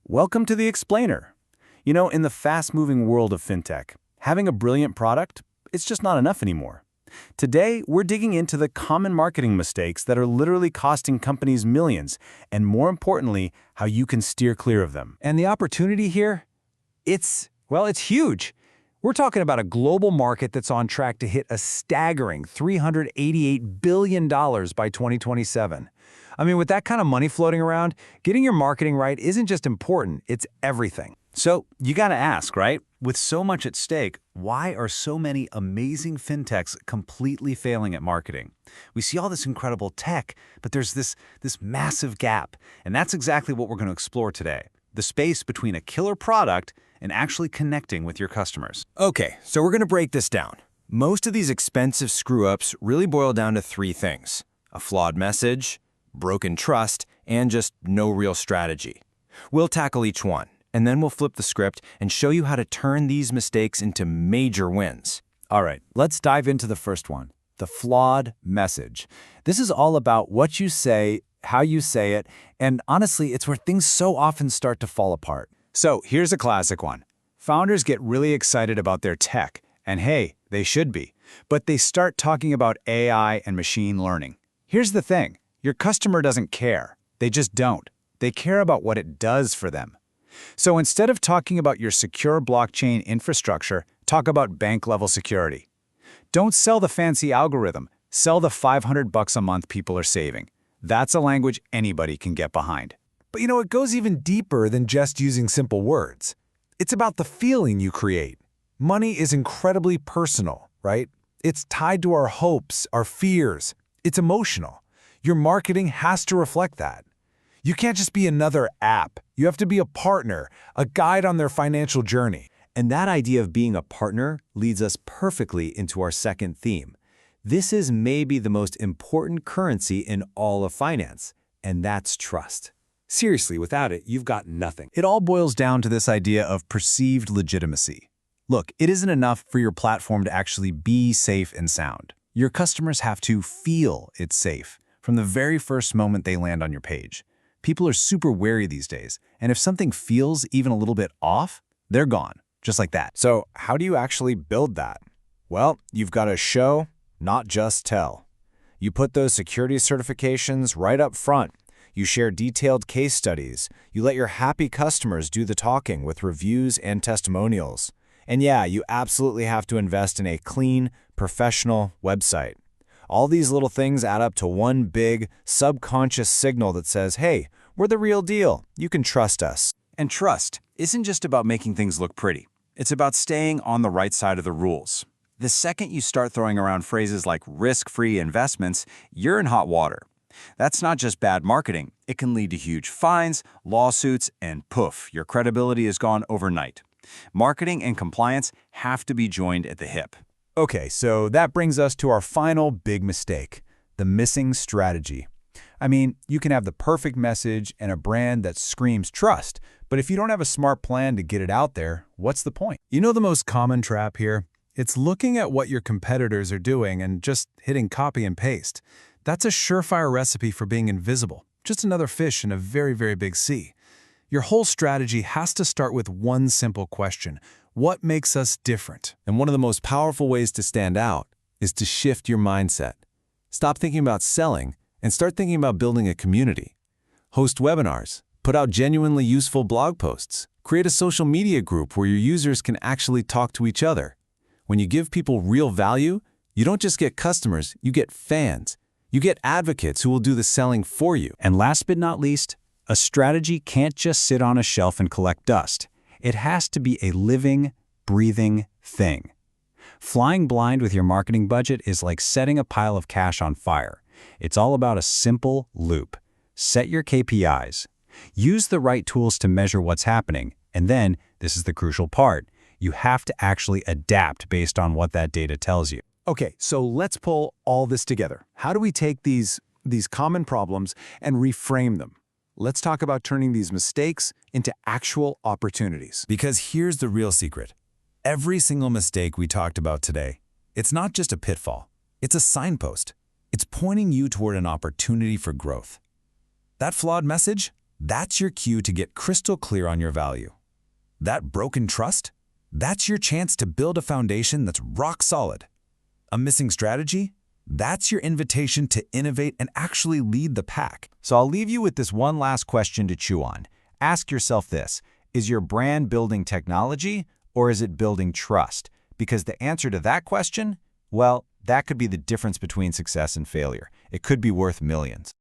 Welcome to the Explainer. In the fast-moving world of fintech, having a brilliant product, it's just not enough anymore. Today, we're digging into the common marketing mistakes that are literally costing companies millions, and more importantly, how you can steer clear of them. And the opportunity here, it's huge. We're talking about a global market that's on track to hit a staggering $388 billion by 2027. With that kind of money floating around, getting your marketing right isn't just important, it's everything. So, you gotta ask, right? With so much at stake, why are so many amazing fintechs completely failing at marketing? We see all this incredible tech, but there's this massive gap. And that's exactly what we're going to explore today. The space between a killer product and actually connecting with your customers. Okay, so we're going to break this down. Most of these expensive screw-ups really boil down to three things: a flawed message, broken trust, and just no real strategy. We'll tackle each one, and then we'll flip the script and show you how to turn these mistakes into major wins. All right, let's dive into the first one, the flawed message. This is all about what you say, how you say it, and honestly, it's where things so often start to fall apart. So here's a classic one. Founders get really excited about their tech, and hey, they should be, but they start talking about AI and machine learning. Here's the thing. Your customer doesn't care. They just don't. They care about what it does for them. So instead of talking about your secure blockchain infrastructure, talk about bank-level security. Don't sell the fancy algorithm. Sell the $500 a month people are saving. That's a language anybody can get behind. But it goes even deeper than just using simple words. It's about the feeling you create. Money is incredibly personal, right? It's tied to our hopes, our fears. It's emotional. Your marketing has to reflect that. You can't just be another app. You have to be a partner, a guide on their financial journey. And that idea of being a partner leads us perfectly into our second theme. This is maybe the most important currency in all of finance, and that's trust. Seriously, without it, you've got nothing. It all boils down to this idea of perceived legitimacy. Look, it isn't enough for your platform to actually be safe and sound. Your customers have to feel it's safe from the very first moment they land on your page. People are super wary these days, and if something feels even a little bit off, they're gone, just like that. So how do you actually build that? Well, you've got to show, not just tell. You put those security certifications right up front. You share detailed case studies. You let your happy customers do the talking with reviews and testimonials. And yeah, you absolutely have to invest in a clean, professional website. All these little things add up to one big, subconscious signal that says, hey, we're the real deal. You can trust us. And trust isn't just about making things look pretty. It's about staying on the right side of the rules. The second you start throwing around phrases like risk-free investments, you're in hot water. That's not just bad marketing. It can lead to huge fines, lawsuits, and poof, your credibility is gone overnight. Marketing and compliance have to be joined at the hip. Okay, so that brings us to our final big mistake, the missing strategy. You can have the perfect message and a brand that screams trust, but if you don't have a smart plan to get it out there, what's the point? You know the most common trap here? It's looking at what your competitors are doing and just hitting copy and paste. That's a surefire recipe for being invisible, just another fish in a very, very big sea. Your whole strategy has to start with one simple question: what makes us different? And one of the most powerful ways to stand out is to shift your mindset. Stop thinking about selling and start thinking about building a community. Host webinars, put out genuinely useful blog posts, create a social media group where your users can actually talk to each other. When you give people real value, you don't just get customers, you get fans. You get advocates who will do the selling for you. And last but not least, a strategy can't just sit on a shelf and collect dust. It has to be a living, breathing thing. Flying blind with your marketing budget is like setting a pile of cash on fire. It's all about a simple loop. Set your KPIs. Use the right tools to measure what's happening. And then, this is the crucial part, you have to actually adapt based on what that data tells you. Okay, so let's pull all this together. How do we take these common problems and reframe them? Let's talk about turning these mistakes into actual opportunities. Because here's the real secret. Every single mistake we talked about today, it's not just a pitfall. It's a signpost. It's pointing you toward an opportunity for growth. That flawed message? That's your cue to get crystal clear on your value. That broken trust? That's your chance to build a foundation that's rock solid. A missing strategy? That's your invitation to innovate and actually lead the pack. So I'll leave you with this one last question to chew on. Ask yourself this: is your brand building technology, or is it building trust? Because the answer to that question, well, that could be the difference between success and failure. It could be worth millions.